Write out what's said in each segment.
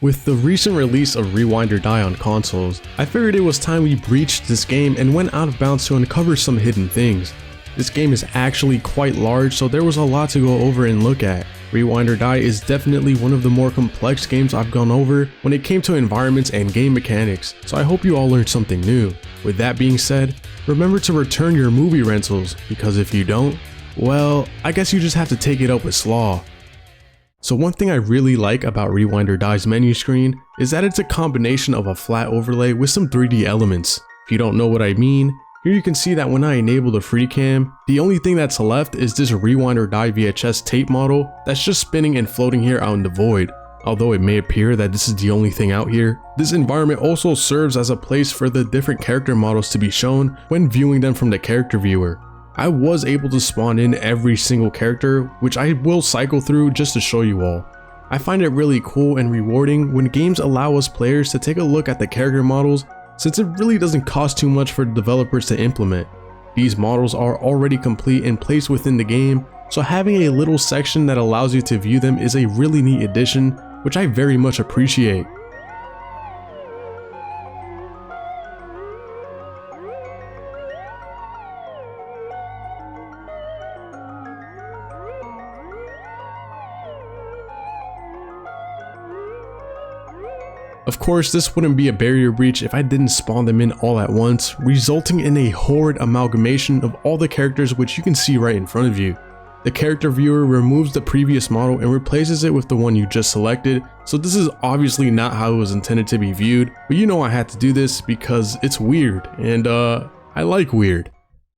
With the recent release of Rewind or Die on consoles, I figured it was time we breached this game and went out of bounds to uncover some hidden things. This game is actually quite large, so there was a lot to go over and look at. Rewind or Die is definitely one of the more complex games I've gone over when it came to environments and game mechanics, so I hope you all learned something new. With that being said, remember to return your movie rentals, because if you don't, well, I guess you just have to take it up with Slaw. So one thing I really like about Rewind or Die's menu screen is that it's a combination of a flat overlay with some 3D elements. If you don't know what I mean, here you can see that when I enable the free cam, the only thing that's left is this Rewind or Die VHS tape model that's just spinning and floating here out in the void. Although it may appear that this is the only thing out here, this environment also serves as a place for the different character models to be shown when viewing them from the character viewer. I was able to spawn in every single character, which I will cycle through just to show you all. I find it really cool and rewarding when games allow us players to take a look at the character models, since it really doesn't cost too much for the developers to implement. These models are already complete and placed within the game, so having a little section that allows you to view them is a really neat addition, which I very much appreciate. Of course, this wouldn't be a barrier breach if I didn't spawn them in all at once, resulting in a horrid amalgamation of all the characters which you can see right in front of you. The character viewer removes the previous model and replaces it with the one you just selected, so this is obviously not how it was intended to be viewed, but you know I had to do this because it's weird, and I like weird.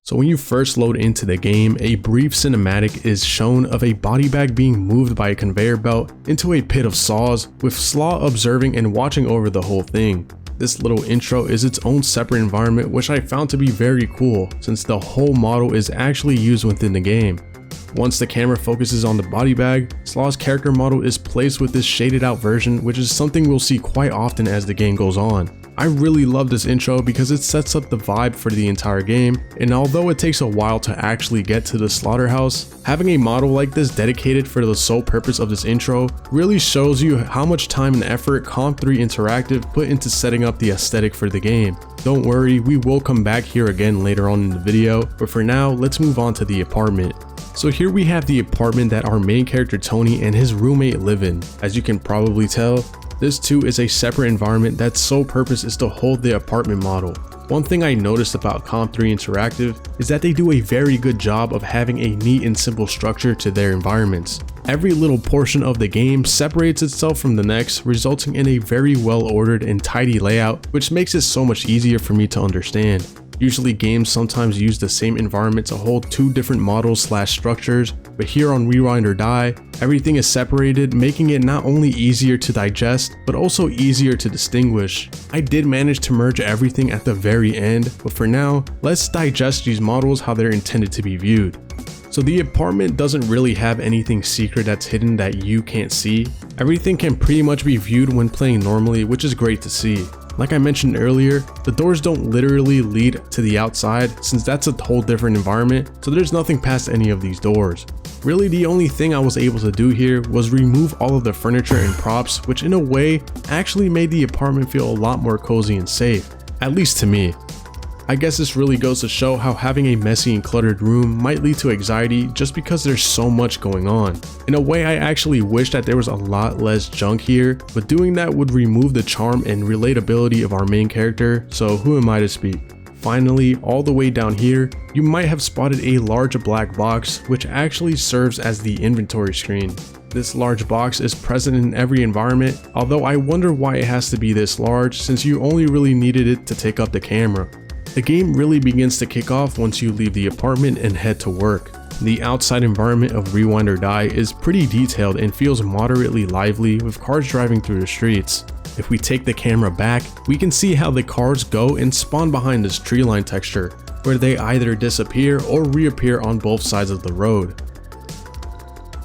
So when you first load into the game, a brief cinematic is shown of a body bag being moved by a conveyor belt into a pit of saws, with Slaw observing and watching over the whole thing. This little intro is its own separate environment, which I found to be very cool since the whole model is actually used within the game. Once the camera focuses on the body bag, Slaw's character model is placed with this shaded out version, which is something we'll see quite often as the game goes on. I really love this intro because it sets up the vibe for the entire game, and although it takes a while to actually get to the Slaughterhouse, having a model like this dedicated for the sole purpose of this intro really shows you how much time and effort Comp 3 Interactive put into setting up the aesthetic for the game. Don't worry, we will come back here again later on in the video, but for now, let's move on to the apartment. So here we have the apartment that our main character Tony and his roommate live in. As you can probably tell, this too is a separate environment that's sole purpose is to hold the apartment model. One thing I noticed about Comp 3 Interactive is that they do a very good job of having a neat and simple structure to their environments. Every little portion of the game separates itself from the next, resulting in a very well ordered and tidy layout, which makes it so much easier for me to understand. Usually games sometimes use the same environment to hold two different models / structures, but here on Rewind or Die, everything is separated, making it not only easier to digest, but also easier to distinguish. I did manage to merge everything at the very end, but for now, let's digest these models how they're intended to be viewed. So the apartment doesn't really have anything secret that's hidden that you can't see. Everything can pretty much be viewed when playing normally, which is great to see. Like I mentioned earlier, the doors don't literally lead to the outside since that's a whole different environment, so there's nothing past any of these doors. Really, the only thing I was able to do here was remove all of the furniture and props, which in a way actually made the apartment feel a lot more cozy and safe, at least to me. I guess this really goes to show how having a messy and cluttered room might lead to anxiety just because there's so much going on. In a way, I actually wish that there was a lot less junk here, but doing that would remove the charm and relatability of our main character, so who am I to speak? Finally, all the way down here, you might have spotted a large black box which actually serves as the inventory screen. This large box is present in every environment, although I wonder why it has to be this large since you only really needed it to take up the camera. The game really begins to kick off once you leave the apartment and head to work. The outside environment of Rewind or Die is pretty detailed and feels moderately lively with cars driving through the streets. If we take the camera back, we can see how the cars go and spawn behind this tree line texture, where they either disappear or reappear on both sides of the road.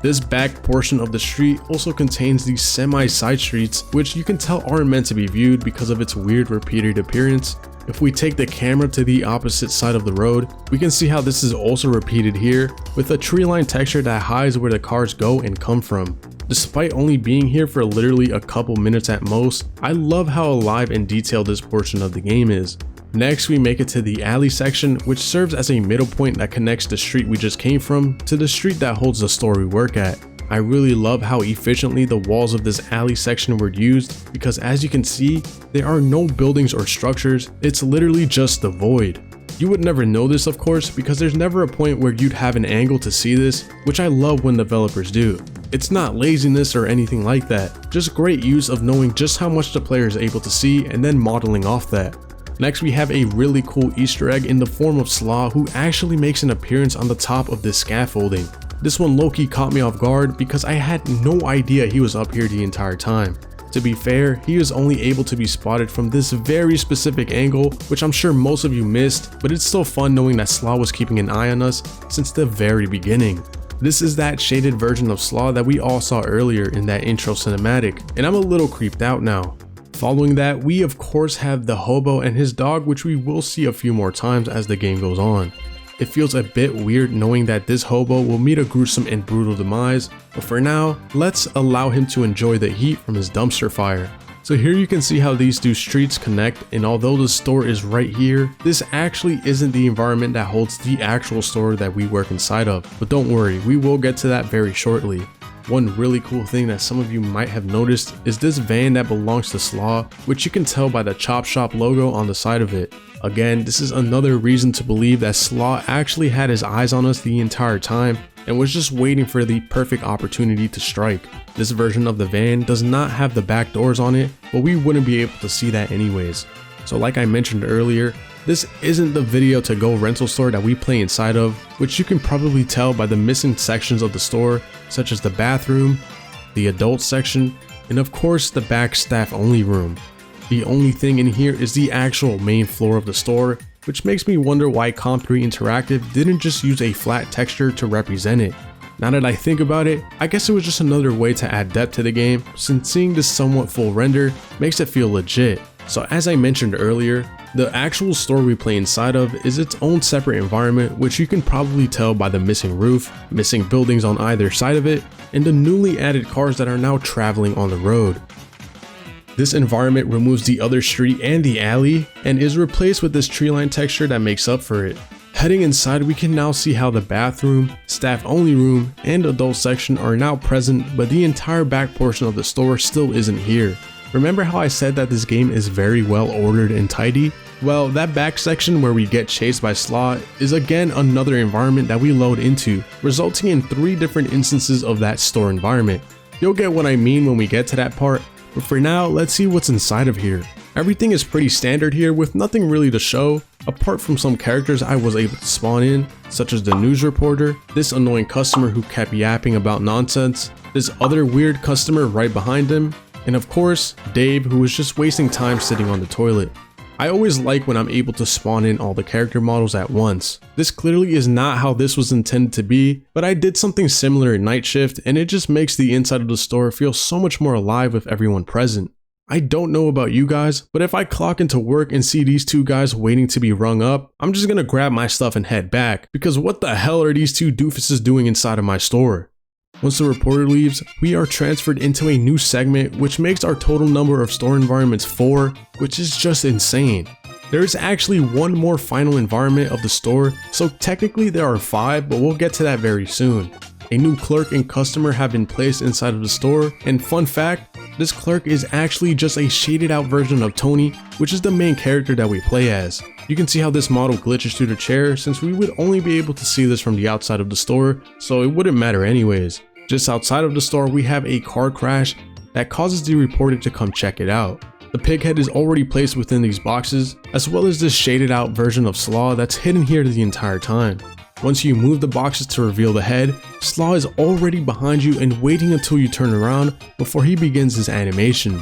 This back portion of the street also contains these semi-side streets, which you can tell aren't meant to be viewed because of its weird repeated appearance. If we take the camera to the opposite side of the road, we can see how this is also repeated here with a tree line texture that hides where the cars go and come from. Despite only being here for literally a couple minutes at most, I love how alive and detailed this portion of the game is. Next, we make it to the alley section, which serves as a middle point that connects the street we just came from to the street that holds the store we work at. I really love how efficiently the walls of this alley section were used, because as you can see, there are no buildings or structures, it's literally just the void. You would never know this, of course, because there's never a point where you'd have an angle to see this, which I love when developers do. It's not laziness or anything like that, just great use of knowing just how much the player is able to see and then modeling off that. Next, we have a really cool Easter egg in the form of Slaw, who actually makes an appearance on the top of this scaffolding. This one low-key caught me off guard because I had no idea he was up here the entire time. To be fair, he was only able to be spotted from this very specific angle, which I'm sure most of you missed, but it's still fun knowing that Slaw was keeping an eye on us since the very beginning. This is that shaded version of Slaw that we all saw earlier in that intro cinematic, and I'm a little creeped out now. Following that, we of course have the hobo and his dog, which we will see a few more times as the game goes on. It feels a bit weird knowing that this hobo will meet a gruesome and brutal demise, but for now, let's allow him to enjoy the heat from his dumpster fire. So here you can see how these two streets connect, and although the store is right here, this actually isn't the environment that holds the actual store that we work inside of. But don't worry, we will get to that very shortly. One really cool thing that some of you might have noticed is this van that belongs to Slaw, which you can tell by the Chop Shop logo on the side of it. Again, this is another reason to believe that Slaw actually had his eyes on us the entire time and was just waiting for the perfect opportunity to strike. This version of the van does not have the back doors on it, but we wouldn't be able to see that anyways. So like I mentioned earlier, this isn't the video to go rental store that we play inside of, which you can probably tell by the missing sections of the store, such as the bathroom, the adult section, and of course the back staff only room. The only thing in here is the actual main floor of the store, which makes me wonder why Comp3 Interactive didn't just use a flat texture to represent it. Now that I think about it, I guess it was just another way to add depth to the game, since seeing this somewhat full render makes it feel legit. So as I mentioned earlier, the actual store we play inside of is its own separate environment, which you can probably tell by the missing roof, missing buildings on either side of it, and the newly added cars that are now traveling on the road. This environment removes the other street and the alley and is replaced with this tree line texture that makes up for it. Heading inside, we can now see how the bathroom, staff only room, and adult section are now present, but the entire back portion of the store still isn't here. Remember how I said that this game is very well ordered and tidy? Well, that back section where we get chased by Slaw is again another environment that we load into, resulting in 3 different instances of that store environment. You'll get what I mean when we get to that part, but for now, let's see what's inside of here. Everything is pretty standard here with nothing really to show, apart from some characters I was able to spawn in, such as the news reporter, this annoying customer who kept yapping about nonsense, this other weird customer right behind him, and of course, Dave, who was just wasting time sitting on the toilet. I always like when I'm able to spawn in all the character models at once. This clearly is not how this was intended to be, but I did something similar in Night Shift, and it just makes the inside of the store feel so much more alive with everyone present. I don't know about you guys, but if I clock into work and see these 2 guys waiting to be rung up, I'm just gonna grab my stuff and head back, because what the hell are these 2 doofuses doing inside of my store? Once the reporter leaves, we are transferred into a new segment, which makes our total number of store environments 4, which is just insane. There is actually one more final environment of the store, so technically there are 5, but we'll get to that very soon. A new clerk and customer have been placed inside of the store, and fun fact, this clerk is actually just a shaded out version of Tony, which is the main character that we play as. You can see how this model glitches through the chair, since we would only be able to see this from the outside of the store, so it wouldn't matter anyways. Just outside of the store, we have a car crash that causes the reporter to come check it out. The pig head is already placed within these boxes, as well as this shaded out version of Slaw that's hidden here the entire time. Once you move the boxes to reveal the head, Slaw is already behind you and waiting until you turn around before he begins his animation.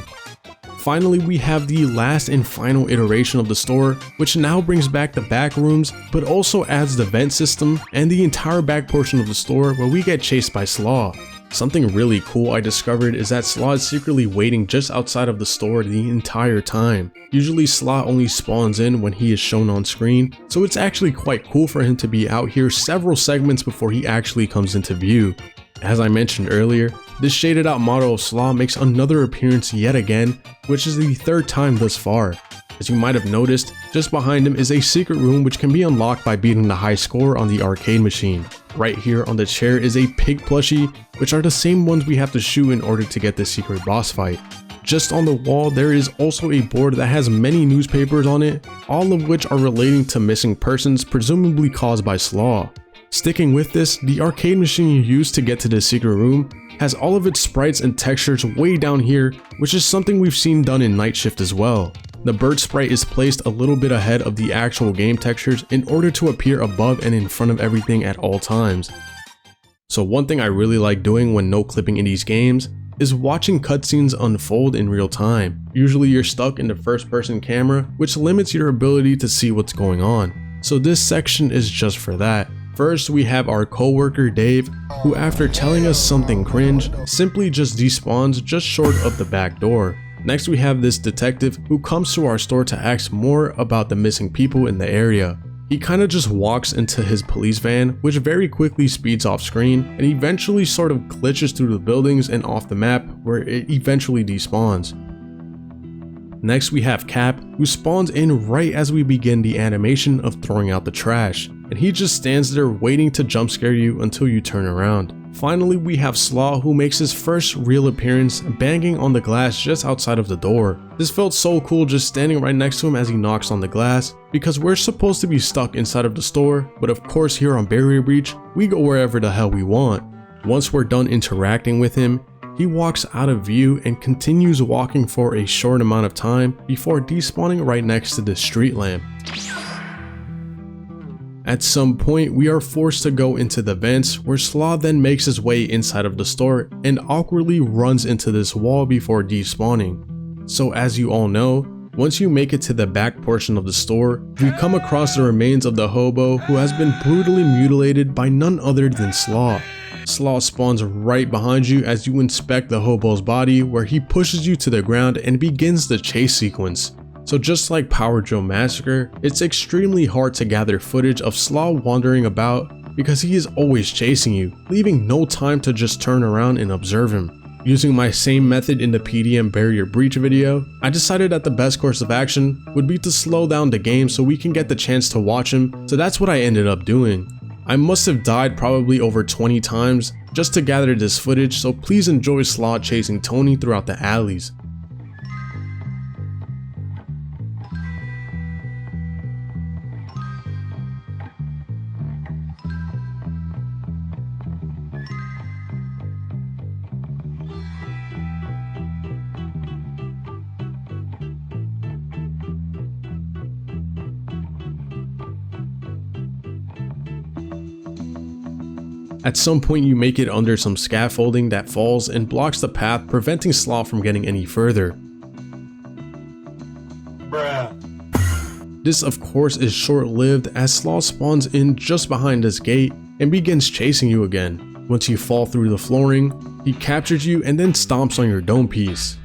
Finally, we have the last and final iteration of the store, which now brings back the back rooms, but also adds the vent system and the entire back portion of the store where we get chased by Slaw. Something really cool I discovered is that Slaw is secretly waiting just outside of the store the entire time. Usually Slaw only spawns in when he is shown on screen, so it's actually quite cool for him to be out here several segments before he actually comes into view. As I mentioned earlier, This shaded out model of Slaw makes another appearance yet again, which is the third time thus far. As you might have noticed, just behind him is a secret room which can be unlocked by beating the high score on the arcade machine. Right here on the chair is a pig plushie, which are the same ones we have to shoot in order to get the secret boss fight. Just on the wall there is also a board that has many newspapers on it, all of which are relating to missing persons presumably caused by Slaw. Sticking with this, the arcade machine you use to get to the secret room has all of its sprites and textures way down here, which is something we've seen done in Night Shift as well. The bird sprite is placed a little bit ahead of the actual game textures in order to appear above and in front of everything at all times. So one thing I really like doing when no clipping in these games is watching cutscenes unfold in real time. Usually you're stuck in the first person camera, which limits your ability to see what's going on. So this section is just for that. First, we have our co-worker Dave, who after telling us something cringe, simply just despawns just short of the back door. Next, we have this detective who comes to our store to ask more about the missing people in the area. He kinda just walks into his police van, which very quickly speeds off screen and eventually sort of glitches through the buildings and off the map where it eventually despawns. Next, we have Cap, who spawns in right as we begin the animation of throwing out the trash, and he just stands there waiting to jump scare you until you turn around. Finally, we have Slaw, who makes his first real appearance banging on the glass just outside of the door. This felt so cool just standing right next to him as he knocks on the glass, because we're supposed to be stuck inside of the store, but of course here on Barrier Breach, we go wherever the hell we want. Once we're done interacting with him, he walks out of view and continues walking for a short amount of time before despawning right next to the street lamp. At some point, we are forced to go into the vents, where Slaw then makes his way inside of the store and awkwardly runs into this wall before despawning. So as you all know, once you make it to the back portion of the store, we come across the remains of the hobo who has been brutally mutilated by none other than Slaw. Slaw spawns right behind you as you inspect the hobo's body, where he pushes you to the ground and begins the chase sequence. So just like Power Drill Massacre, it's extremely hard to gather footage of Slaw wandering about because he is always chasing you, leaving no time to just turn around and observe him. Using my same method in the PDM Barrier Breach video, I decided that the best course of action would be to slow down the game so we can get the chance to watch him, so that's what I ended up doing. I must have died probably over 20 times just to gather this footage, so please enjoy Slaw chasing Tony throughout the alleys. At some point you make it under some scaffolding that falls and blocks the path, preventing Slaw from getting any further. Bruh. This of course is short-lived as Slaw spawns in just behind this gate and begins chasing you again. Once you fall through the flooring, he captures you and then stomps on your dome piece.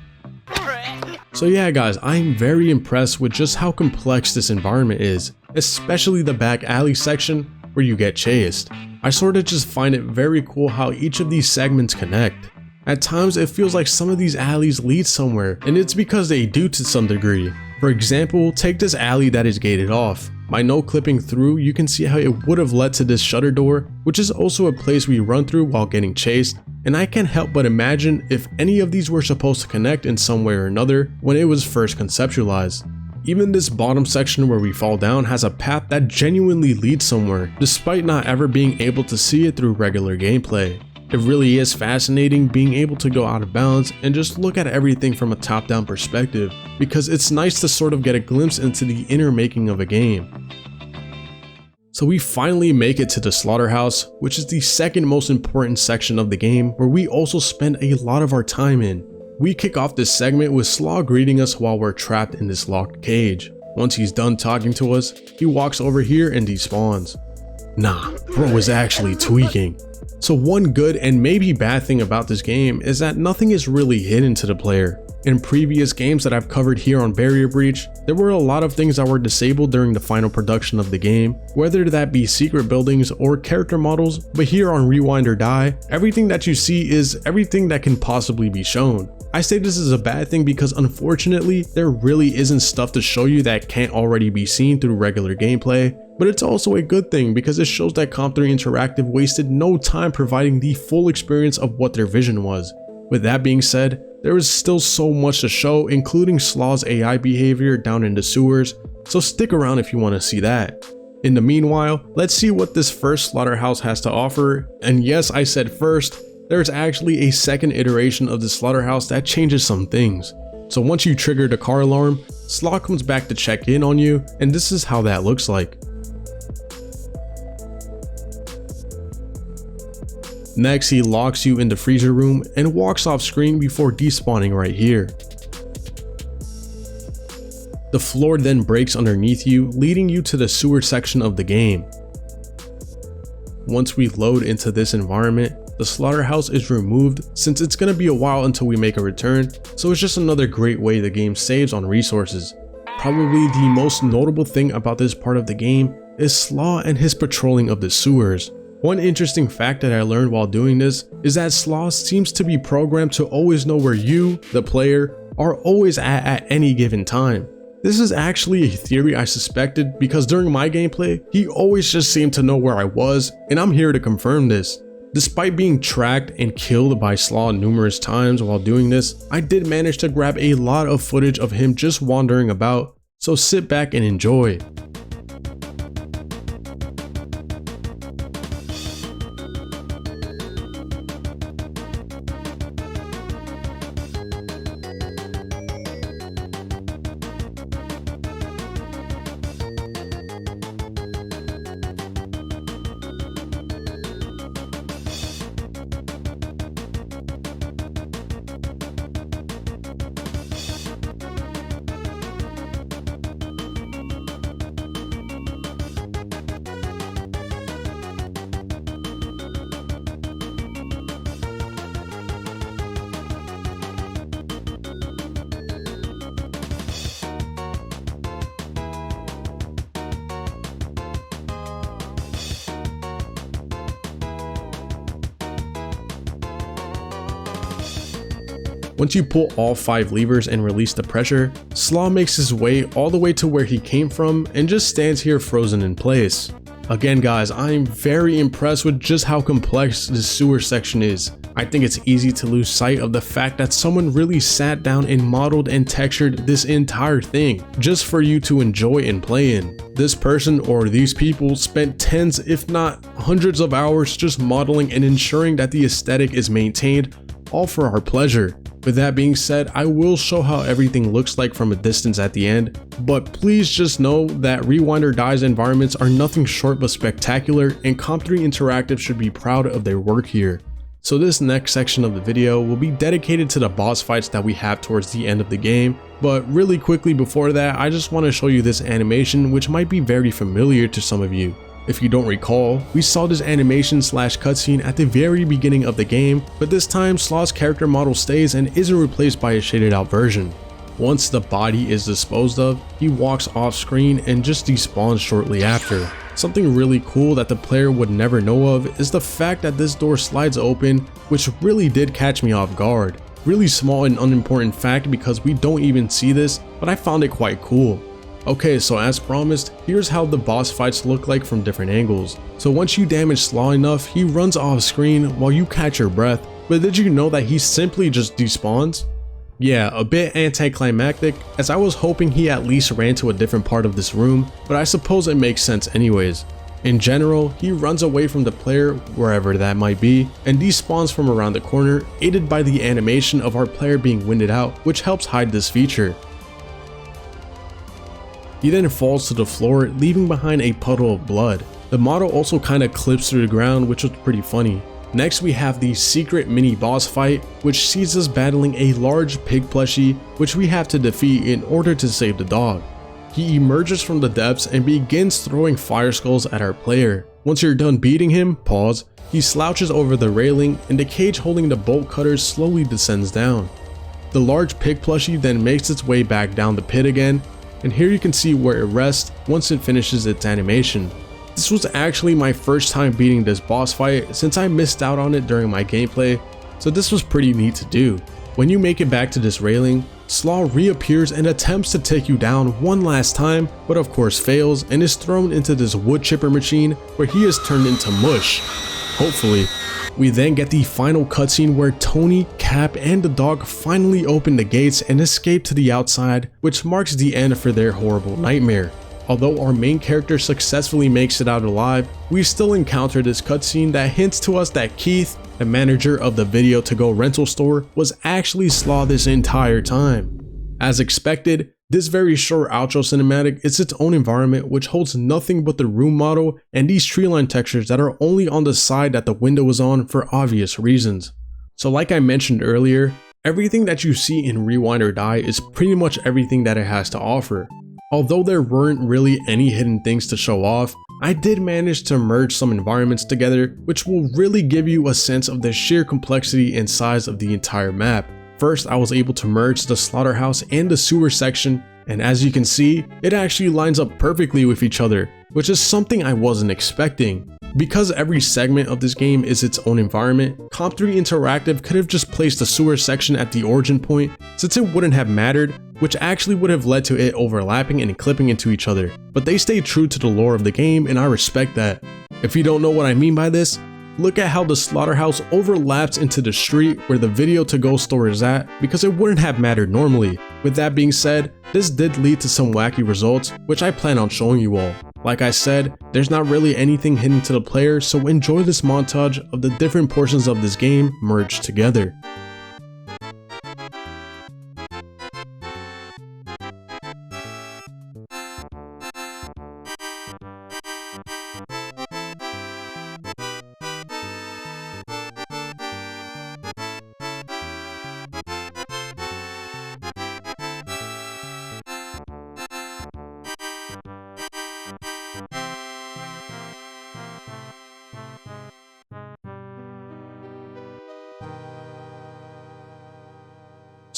So yeah guys, I'm very impressed with just how complex this environment is, especially the back alley section where you get chased. I sort of just find it very cool how each of these segments connect. At times it feels like some of these alleys lead somewhere, and it's because they do to some degree. For example, take this alley that is gated off. By no clipping through, you can see how it would have led to this shutter door, which is also a place we run through while getting chased, and I can't help but imagine if any of these were supposed to connect in some way or another when it was first conceptualized. Even this bottom section where we fall down has a path that genuinely leads somewhere, despite not ever being able to see it through regular gameplay. It really is fascinating being able to go out of bounds and just look at everything from a top-down perspective, because it's nice to sort of get a glimpse into the inner making of a game. So we finally make it to the Slaughterhouse, which is the second most important section of the game, where we also spend a lot of our time in. We kick off this segment with Slaw greeting us while we're trapped in this locked cage. Once he's done talking to us, he walks over here and despawns. Nah, bro is actually tweaking. So one good and maybe bad thing about this game is that nothing is really hidden to the player. In previous games that I've covered here on Barrier Breach, there were a lot of things that were disabled during the final production of the game, whether that be secret buildings or character models, but here on Rewind or Die, everything that you see is everything that can possibly be shown. I say this is a bad thing because unfortunately, there really isn't stuff to show you that can't already be seen through regular gameplay, but it's also a good thing because it shows that Comp 3 Interactive wasted no time providing the full experience of what their vision was. With that being said, there is still so much to show, including Slaw's AI behavior down in the sewers, so stick around if you want to see that. In the meanwhile, let's see what this first Slaughterhouse has to offer, and yes, I said first, there's actually a second iteration of the Slaughterhouse that changes some things. So once you trigger the car alarm, Slaw comes back to check in on you, and this is how that looks like. Next, he locks you in the freezer room and walks off screen before despawning right here. The floor then breaks underneath you, leading you to the sewer section of the game. Once we load into this environment, the Slaughterhouse is removed since it's going to be a while until we make a return, so it's just another great way the game saves on resources. Probably the most notable thing about this part of the game is Slaw and his patrolling of the sewers. One interesting fact that I learned while doing this is that Slaw seems to be programmed to always know where you, the player, are always at any given time. This is actually a theory I suspected because during my gameplay, he always just seemed to know where I was, and I'm here to confirm this. Despite being tracked and killed by Slaw numerous times while doing this, I did manage to grab a lot of footage of him just wandering about, so sit back and enjoy. Once you pull all 5 levers and release the pressure, Slaw makes his way all the way to where he came from and just stands here frozen in place. Again guys, I am very impressed with just how complex this sewer section is. I think it's easy to lose sight of the fact that someone really sat down and modeled and textured this entire thing just for you to enjoy and play in. This person or these people spent tens if not hundreds of hours just modeling and ensuring that the aesthetic is maintained, all for our pleasure. With that being said, I will show how everything looks like from a distance at the end, but please just know that Rewind or Die's environments are nothing short but spectacular, and Comp 3 Interactive should be proud of their work here. So this next section of the video will be dedicated to the boss fights that we have towards the end of the game, but really quickly before that, I just want to show you this animation which might be very familiar to some of you. If you don't recall, we saw this animation slash cutscene at the very beginning of the game, but this time Slaw's character model stays and isn't replaced by a shaded out version. Once the body is disposed of, he walks off screen and just despawns shortly after. Something really cool that the player would never know of is the fact that this door slides open, which really did catch me off guard. Really small and unimportant fact because we don't even see this, but I found it quite cool. Okay, so as promised, here's how the boss fights look like from different angles. So once you damage Slaw enough, he runs off screen while you catch your breath, but did you know that he simply just despawns? Yeah, a bit anticlimactic, as I was hoping he at least ran to a different part of this room, but I suppose it makes sense anyways. In general, he runs away from the player, wherever that might be, and despawns from around the corner, aided by the animation of our player being winded out, which helps hide this feature. He then falls to the floor, leaving behind a puddle of blood. The model also kinda clips through the ground, which was pretty funny. Next we have the secret mini boss fight, which sees us battling a large pig plushie, which we have to defeat in order to save the dog. He emerges from the depths and begins throwing fire skulls at our player. Once you're done beating him, pause, he slouches over the railing and the cage holding the bolt cutters slowly descends down. The large pig plushie then makes its way back down the pit again, and here you can see where it rests once it finishes its animation. This was actually my first time beating this boss fight since I missed out on it during my gameplay, so this was pretty neat to do. When you make it back to this railing, Slaw reappears and attempts to take you down one last time, but of course fails and is thrown into this wood chipper machine where he is turned into mush. Hopefully. We then get the final cutscene where Tony, Cap, and the dog finally open the gates and escape to the outside, which marks the end for their horrible nightmare. Although our main character successfully makes it out alive, we still encounter this cutscene that hints to us that Keith, the manager of the video-to-go rental store, was actually Slaw this entire time. As expected, this very short outro cinematic is its own environment which holds nothing but the room model and these treeline textures that are only on the side that the window is on for obvious reasons. So like I mentioned earlier, everything that you see in Rewind or Die is pretty much everything that it has to offer. Although there weren't really any hidden things to show off, I did manage to merge some environments together which will really give you a sense of the sheer complexity and size of the entire map. First, I was able to merge the slaughterhouse and the sewer section, and as you can see, it actually lines up perfectly with each other, which is something I wasn't expecting. Because every segment of this game is its own environment, Comp3 Interactive could have just placed the sewer section at the origin point since it wouldn't have mattered, which actually would have led to it overlapping and clipping into each other. But they stayed true to the lore of the game and I respect that. If you don't know what I mean by this, look at how the slaughterhouse overlaps into the street where the video-to-go store is at because it wouldn't have mattered normally. With that being said, this did lead to some wacky results which I plan on showing you all. Like I said, there's not really anything hidden to the player, so enjoy this montage of the different portions of this game merged together.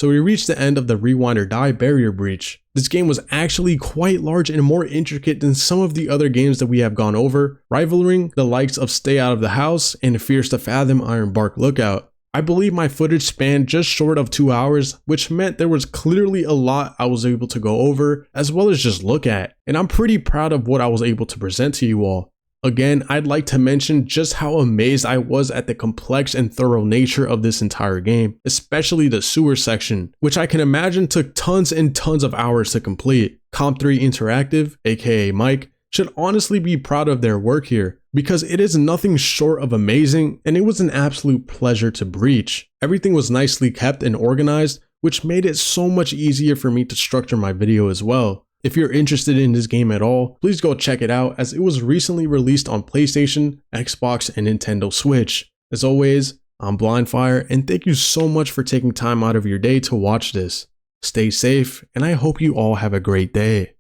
So we reached the end of the Rewind or Die barrier breach. This game was actually quite large and more intricate than some of the other games that we have gone over, rivaling the likes of Stay Out of the House and Fears to Fathom Iron Bark Lookout. I believe my footage spanned just short of 2 hours, which meant there was clearly a lot I was able to go over as well as just look at, and I'm pretty proud of what I was able to present to you all. Again, I'd like to mention just how amazed I was at the complex and thorough nature of this entire game, especially the sewer section, which I can imagine took tons and tons of hours to complete. Comp3 Interactive, aka Mike, should honestly be proud of their work here, because it is nothing short of amazing and it was an absolute pleasure to breach. Everything was nicely kept and organized, which made it so much easier for me to structure my video as well. If you're interested in this game at all, please go check it out as it was recently released on PlayStation, Xbox, and Nintendo Switch. As always, I'm Blindfire and thank you so much for taking time out of your day to watch this. Stay safe and I hope you all have a great day.